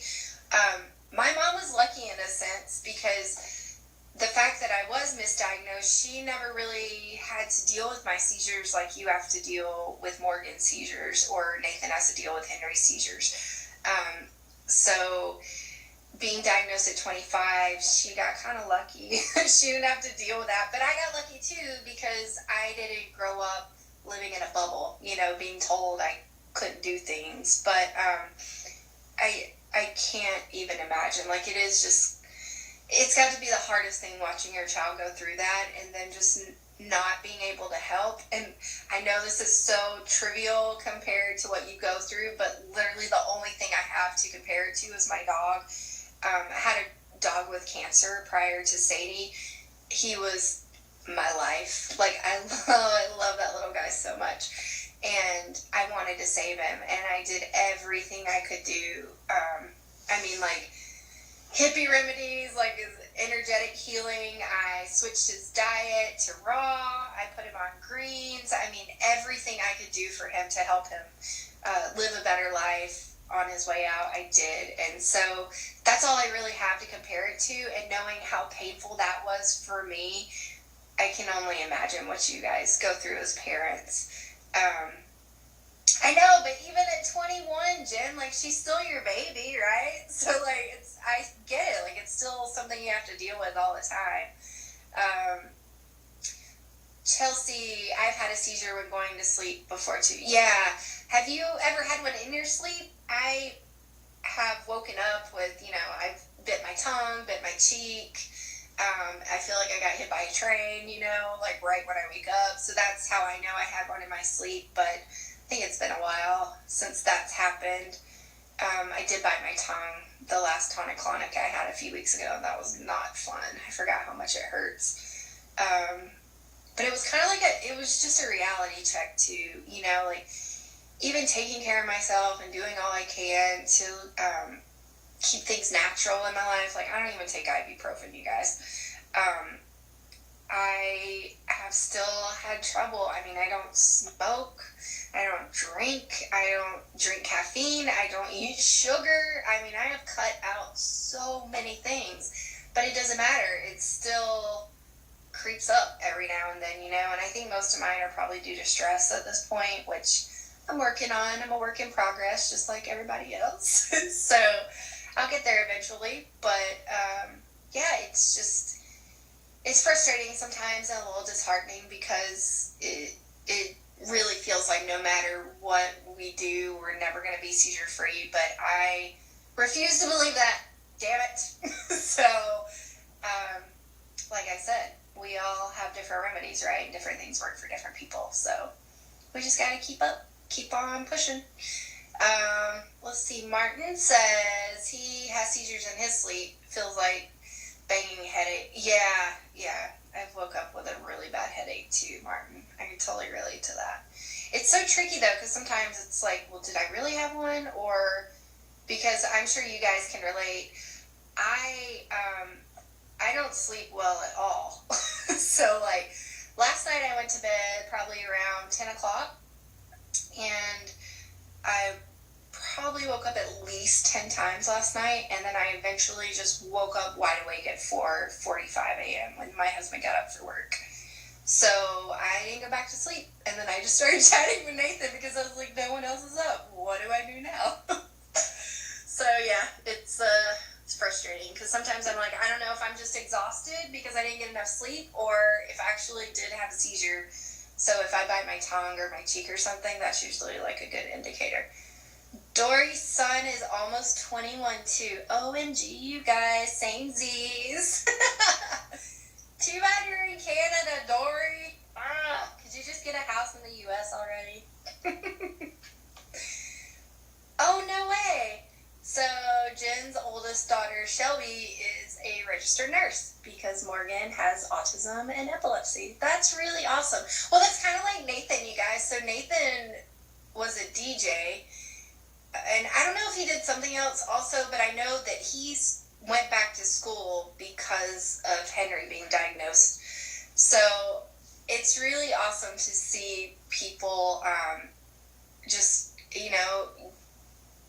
My mom was lucky in a sense because the fact that I was misdiagnosed, she never really had to deal with my seizures like you have to deal with Morgan's seizures, or Nathan has to deal with Henry's seizures. So being diagnosed at 25, she got kind of lucky. She didn't have to deal with that. But I got lucky too because I didn't grow up living in a bubble, being told I couldn't do things. But I can't even imagine. Like, it's got to be the hardest thing watching your child go through that, and then just not being able to help. And I know this is so trivial compared to what you go through, but literally the only thing I have to compare it to is my dog. I had a dog with cancer prior to Sadie. He was my life. Like, I love that little guy so much. And I wanted to save him, and I did everything I could do. Hippie remedies, like his energetic healing. I switched his diet to raw. I put him on greens. Everything I could do for him to help him live a better life on his way out, I did. And so that's all I really have to compare it to. And knowing how painful that was for me, I can only imagine what you guys go through as parents. I know, but even at 21, Jen, like, she's still your baby, right? So, like, I get it. Like, it's still something you have to deal with all the time. Chelsea, I've had a seizure when going to sleep before, too. Yeah. Have you ever had one in your sleep? I have woken up with, I've bit my tongue, bit my cheek. I feel like I got hit by a train, like right when I wake up. So that's how I know I had one in my sleep. But I think it's been a while since that's happened. I did bite my tongue the last tonic-clonic I had a few weeks ago, and that was not fun. I forgot how much it hurts. But it was kind of like it was just a reality check too, like even taking care of myself and doing all I can to keep things natural in my life. Like, I don't even take ibuprofen, you guys. I have still had trouble. I don't smoke. I don't drink. I don't drink caffeine. I don't eat sugar. I have cut out so many things, but it doesn't matter. It still creeps up every now and then, and I think most of mine are probably due to stress at this point, which I'm working on. I'm a work in progress, just like everybody else. So I'll get there eventually, but it's frustrating sometimes and a little disheartening because it really feels like no matter what we do, we're never going to be seizure free, but I refuse to believe that. Damn it. So, like I said, we all have different remedies, right? And different things work for different people, so we just got to keep on pushing. Let's see. Martin says he has seizures in his sleep. Feels like banging headache. Yeah. I've woke up with a really bad headache too, Martin. I can totally relate to that. It's so tricky though, because sometimes it's like, well, did I really have one? Or, because I'm sure you guys can relate, I don't sleep well at all. So, like, last night I went to bed probably around 10 o'clock, and I probably woke up at least 10 times last night, and then I eventually just woke up wide awake at 4:45 a.m. when my husband got up for work. So I didn't go back to sleep, and then I just started chatting with Nathan because I was like, no one else is up. What do I do now? So yeah, it's frustrating because sometimes I'm like, I don't know if I'm just exhausted because I didn't get enough sleep, or if I actually did have a seizure. So if I bite my tongue or my cheek or something, that's usually like a good indicator. Dory's son is almost 21 too. OMG, you guys, same Z's. Too bad you're in Canada, Dory. Could you just get a house in the U.S. already? Oh, no way. So Jen's oldest daughter, Shelby, is a registered nurse because Morgan has autism and epilepsy. That's really awesome. Well, that's kind of like Nathan, you guys. So Nathan was a DJ, and I don't know if he did something else also, but I know that he's went back to school because of Henry being diagnosed. So it's really awesome to see people just,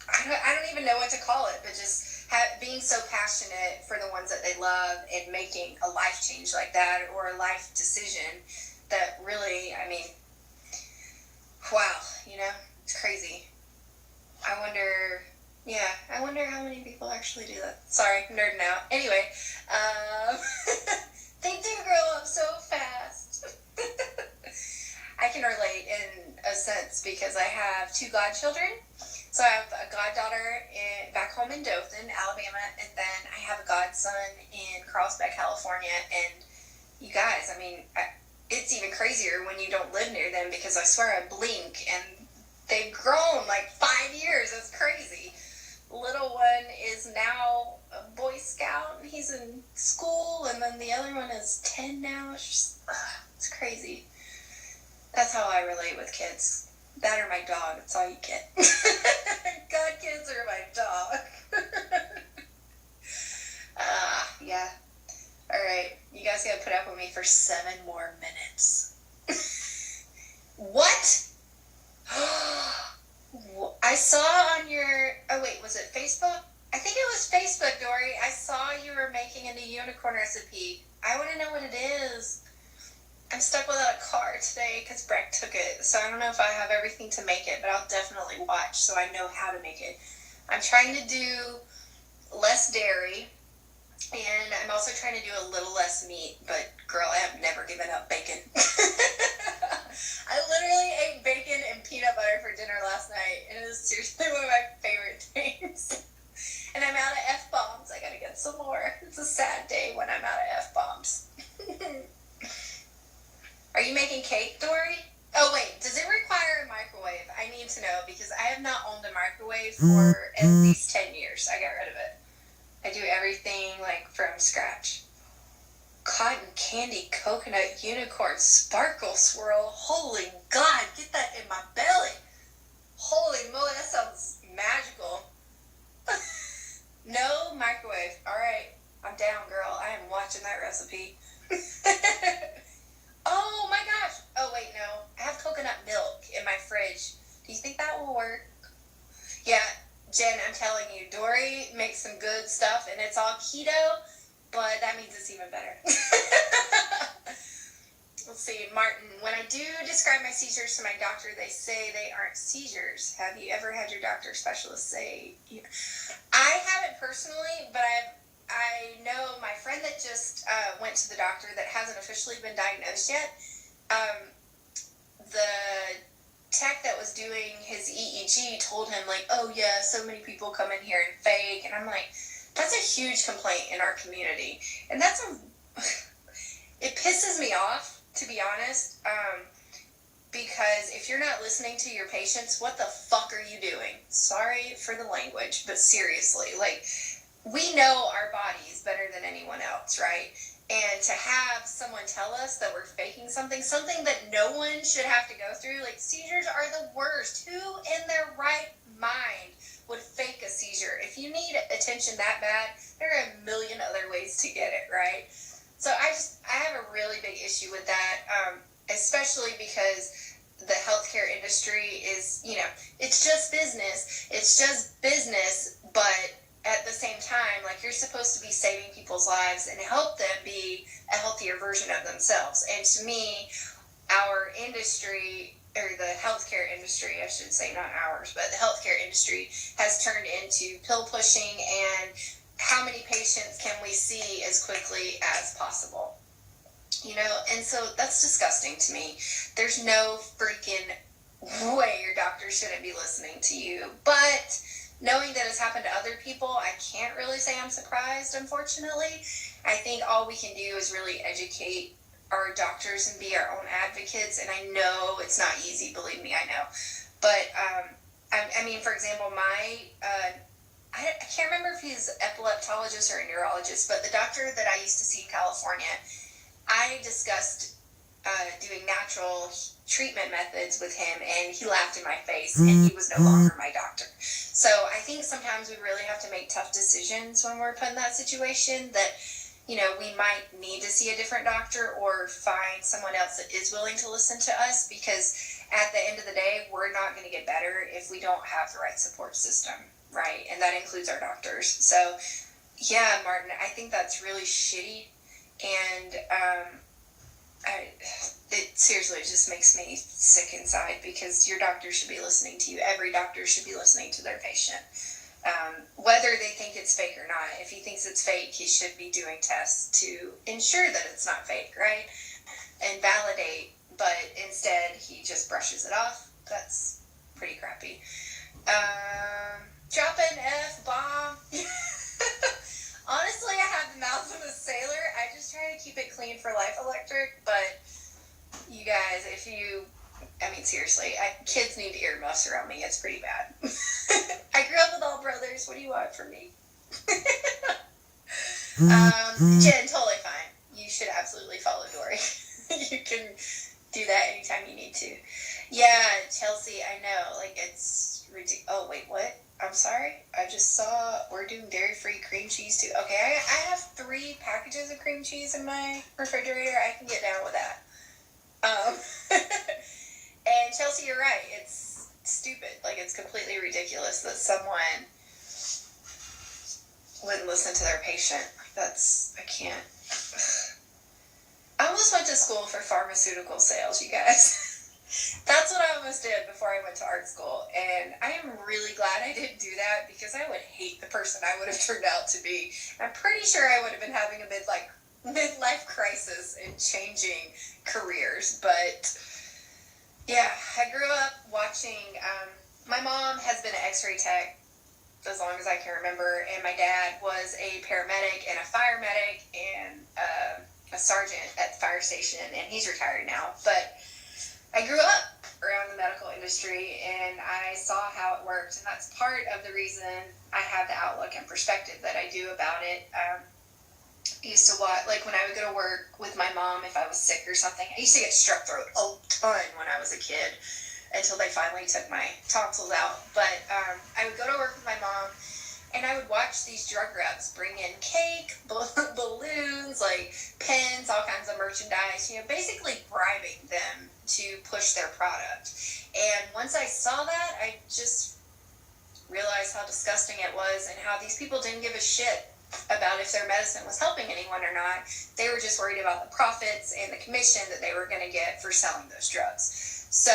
I don't even know what to call it, but just being so passionate for the ones that they love and making a life change like that or a life decision that really, wow, it's crazy. I wonder how many people actually do that. Sorry, nerding out. Anyway, they do grow up so fast. I can relate in a sense because I have 2 godchildren. So I have a goddaughter back home in Dothan, Alabama, and then I have a godson in Carlsbad, California. And you guys, it's even crazier when you don't live near them because I swear I blink and they've grown like 5 years. It's crazy. Little one is now a Boy Scout and he's in school, and then the other one is 10 now. It's just, it's crazy. That's how I relate with kids. That or my dog. That's all you get. God, kids are my dog. Yeah. All right. You guys got to put up with me for 7 more minutes. What? I saw on your... Oh, wait. Was it Facebook? I think it was Facebook, Dory. I saw you were making a new unicorn recipe. I want to know what it is. I'm stuck without a car today because Breck took it, so I don't know if I have everything to make it, but I'll definitely watch so I know how to make it. I'm trying to do less dairy, and I'm also trying to do a little less meat, but girl, I have never given up bacon. I literally ate bacon and peanut butter for dinner last night, and it was seriously one of my favorite things. And I'm out of F-bombs. I gotta get some more. It's a sad day when I'm out of F-bombs. Are you making cake, Dory? Oh, wait. Does it require a microwave? I need to know because I have not owned a microwave for at least 10 years. I got rid of it. I do everything, from scratch. Cotton candy coconut unicorn sparkle swirl. Holy God, get that in my belly. Holy moly, that sounds magical. No microwave. All right. I'm down, girl. I am watching that recipe. Oh my gosh. Oh wait, no. I have coconut milk in my fridge. Do you think that will work? Yeah, Jen, I'm telling you, Dory makes some good stuff and it's all keto, but that means it's even better. Let's see, Martin. When I do describe my seizures to my doctor, they say they aren't seizures. Have you ever had your doctor specialist say? I haven't personally, but I know my friend that just went to the doctor that hasn't officially been diagnosed yet. The tech that was doing his EEG told him, oh yeah, so many people come in here and fake. And I'm like, that's a huge complaint in our community. And it pisses me off, to be honest, because if you're not listening to your patients, what the fuck are you doing? Sorry for the language, but seriously, we know our bodies better than anyone else, right? And to have someone tell us that we're faking something that no one should have to go through, seizures are the worst. Who in their right mind would fake a seizure? If you need attention that bad, there are a million other ways to get it, right? So I have a really big issue with that, especially because the healthcare industry is, it's just business. It's just business, but at the same time, you're supposed to be saving people's lives and help them be a healthier version of themselves. And to me, our industry, or the healthcare industry, I should say, not ours, but the healthcare industry has turned into pill pushing and how many patients can we see as quickly as possible. And so that's disgusting to me. There's no freaking way your doctor shouldn't be listening to you. But knowing that it's happened to other people, I can't really say I'm surprised, unfortunately. I think all we can do is really educate our doctors and be our own advocates. And I know it's not easy, believe me, I know. But, I mean, for example, I can't remember if he's an epileptologist or a neurologist, but the doctor that I used to see in California, I discussed doing natural treatment methods with him, and he laughed in my face, and he was no longer my doctor. So I think sometimes we really have to make tough decisions when we're put in that situation that, we might need to see a different doctor or find someone else that is willing to listen to us, because at the end of the day, we're not going to get better if we don't have the right support system, right? And that includes our doctors. So, yeah, Martin, I think that's really shitty. And it seriously just makes me sick inside, because your doctor should be listening to you. Every doctor should be listening to their patient, whether they think it's fake or not. If he thinks it's fake, he should be doing tests to ensure that it's not fake, right? And validate, but instead he just brushes it off. That's pretty crappy. Drop an F-bomb. Honestly, I have the mouth of a sailor. I just try to keep it clean for Life Electric, but you guys, seriously, kids need earmuffs around me. It's pretty bad. I grew up with all brothers. What do you want from me? Jen, totally fine. You should absolutely follow Dory. You can do that anytime you need to. Yeah, Chelsea, I know. It's ridiculous. Oh, wait, what? I'm sorry. I just saw we're doing dairy-free cream cheese too. Okay, I have 3 packages of cream cheese in my refrigerator. I can get down with that. And Chelsea, you're right. It's stupid. It's completely ridiculous that someone wouldn't listen to their patient. I can't. I almost went to school for pharmaceutical sales, you guys. That's what I almost did before I went to art school, and I am really glad I didn't do that, because I would hate the person I would have turned out to be. I'm pretty sure I would have been having a midlife crisis and changing careers. But yeah, I grew up watching. My mom has been an X-ray tech as long as I can remember, and my dad was a paramedic and a fire medic and a sergeant at the fire station, and he's retired now. But I grew up around the medical industry, and I saw how it worked, and that's part of the reason I have the outlook and perspective that I do about it. I used to watch, when I would go to work with my mom, if I was sick or something, I used to get strep throat a ton when I was a kid, until they finally took my tonsils out. But I would go to work with my mom, and I would watch these drug reps bring in cake, balloons, pens, all kinds of merchandise, basically bribing them to push their product. And once I saw that, I just realized how disgusting it was, and how these people didn't give a shit about if their medicine was helping anyone or not. They were just worried about the profits and the commission that they were going to get for selling those drugs. So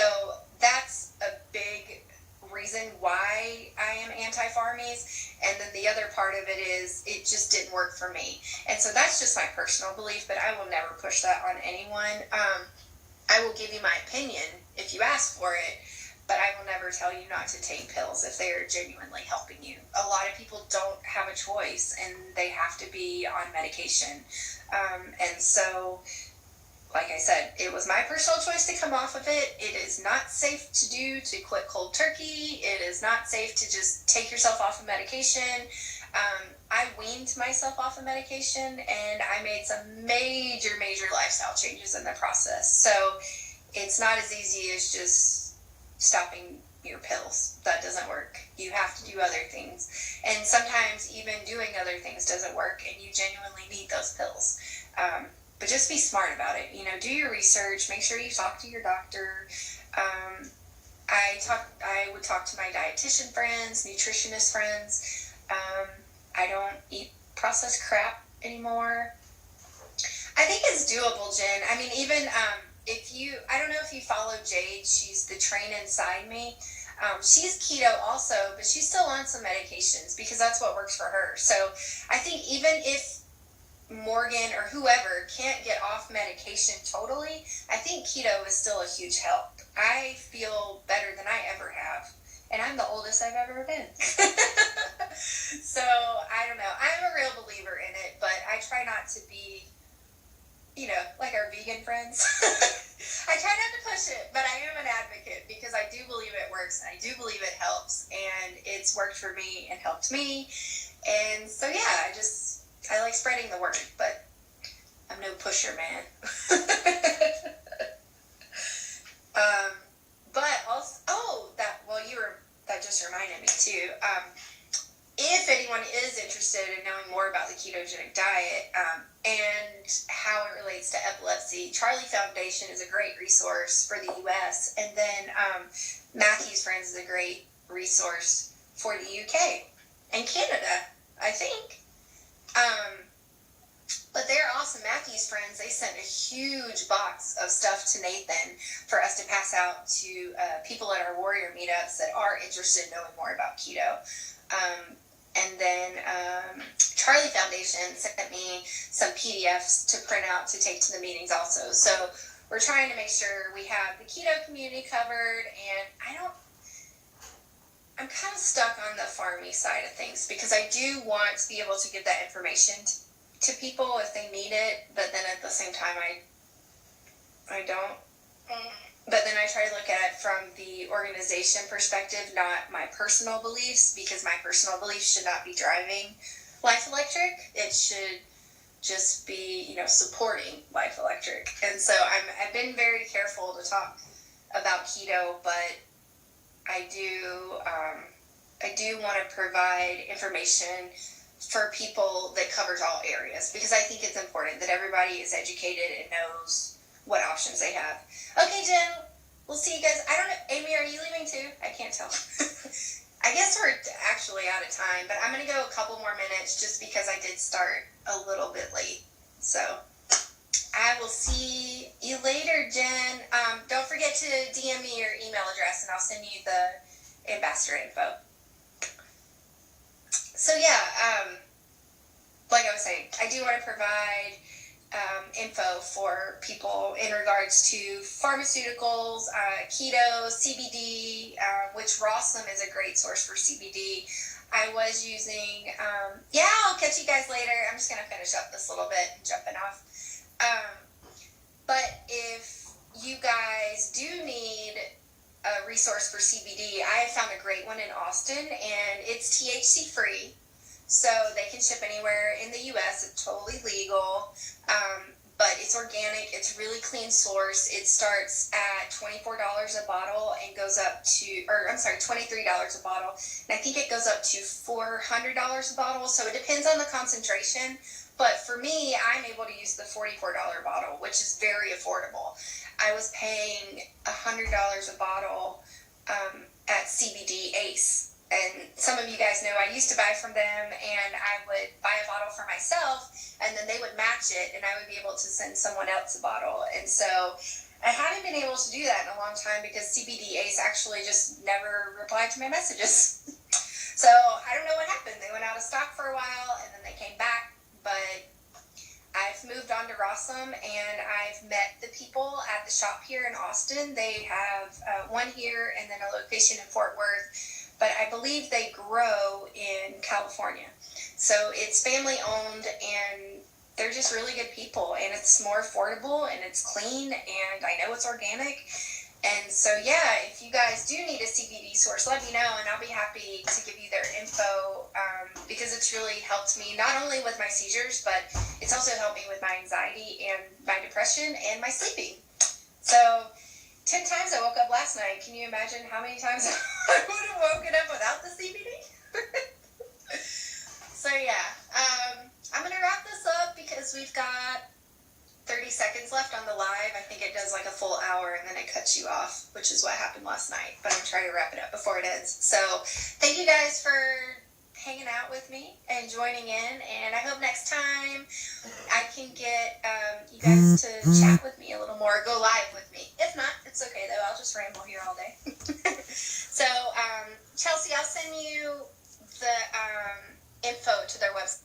that's a big reason why I am anti-pharmies. And then the other part of it is it just didn't work for me. And so that's just my personal belief, but I will never push that on anyone. I will give you my opinion if you ask for it, but I will never tell you not to take pills if they are genuinely helping you. A lot of people don't have a choice, and they have to be on medication. And so, like I said, it was my personal choice to come off of it. It is not safe to do, to quit cold turkey. It is not safe to just take yourself off of medication. I weaned myself off of medication, and I made some major lifestyle changes in the process. So it's not as easy as just stopping your pills. That doesn't work. You have to do other things. And sometimes even doing other things doesn't work, and you genuinely need those pills. But just be smart about it. Do your research. Make sure you talk to your doctor. I would talk to my dietitian friends, nutritionist friends. I don't eat processed crap anymore. I think it's doable, Jen. Even I don't know if you follow Jade. She's the Train Inside Me. She's keto also, but she's still on some medications because that's what works for her. So I think even if Morgan or whoever can't get off medication totally, I think keto is still a huge help. I feel better than I ever have. And I'm the oldest I've ever been. So, I don't know. I'm a real believer in it, but I try not to be, like our vegan friends. I try not to push it, but I am an advocate because I do believe it works and I do believe it helps, and it's worked for me and helped me. And so, yeah, I like spreading the word, but I'm no pusher, man. But also, that just reminded me too. If anyone is interested in knowing more about the ketogenic diet and how it relates to epilepsy, Charlie Foundation is a great resource for the U.S. And then Matthew's Friends is a great resource for the U.K. and Canada, I think. But they're awesome. Matthew's Friends, they sent a huge box of stuff to Nathan for us to pass out to people at our warrior meetups that are interested in knowing more about keto. And then Charlie Foundation sent me some PDFs to print out to take to the meetings also. So we're trying to make sure we have the keto community covered, and I'm kind of stuck on the farmy side of things because I do want to be able to give that information to people if they need it, but then at the same time I don't. But then I try to look at it from the organization perspective, not my personal beliefs, because my personal beliefs should not be driving Life Electric. It should just be, supporting Life Electric. And so I've been very careful to talk about keto, but I do want to provide information for people that covers all areas, because I think it's important that everybody is educated and knows what options they have. Okay, Jen, we'll see you guys. I don't know. Amy, are you leaving too? I can't tell. I guess we're actually out of time, but I'm going to go a couple more minutes just because I did start a little bit late. So I will see you later, Jen. Don't forget to DM me your email address and I'll send you the ambassador info. So yeah, like I was saying, I do want to provide info for people in regards to pharmaceuticals, keto, CBD, which Rosslyn is a great source for CBD. I was using, I'll catch you guys later. I'm just going to finish up this little bit and jumping off. But if you guys do need a resource for CBD, I have found a great one in Austin, and it's THC free. So they can ship anywhere in the U.S. It's totally legal, but it's organic. It's really clean source. It starts at $24 a bottle and goes up to, $23 a bottle. And I think it goes up to $400 a bottle. So it depends on the concentration. But for me, I'm able to use the $44 bottle, which is very affordable. I was paying $100 a bottle at CBD Ace. And some of you guys know I used to buy from them, and I would buy a bottle for myself, and then they would match it, and I would be able to send someone else a bottle. And so I haven't been able to do that in a long time because CBD Ace actually just never replied to my messages. So I don't know what happened. They went out of stock for a while, and then they came back. But I've moved on to Rosslyn, and I've met the people at the shop here in Austin. They have one here and then a location in Fort Worth. But I believe they grow in California. So it's family owned, and they're just really good people, and it's more affordable, and it's clean, and I know it's organic. And so, yeah, if you guys do need a CBD source, let me know, and I'll be happy to give you their info because it's really helped me, not only with my seizures, but it's also helped me with my anxiety and my depression and my sleeping. So 10 times I woke up last night. Can you imagine how many times I would have woken up without the CBD? So yeah, I'm going to wrap this up because we've got 30 seconds left on the live. I think it does like a full hour and then it cuts you off, which is what happened last night. But I'm trying to wrap it up before it ends. So thank you guys for hanging out with me and joining in, and I hope next time I can get you guys to chat with me a little more, go live with me. If not, it's okay though, I'll just ramble here all day. So Chelsea, I'll send you the info to their website.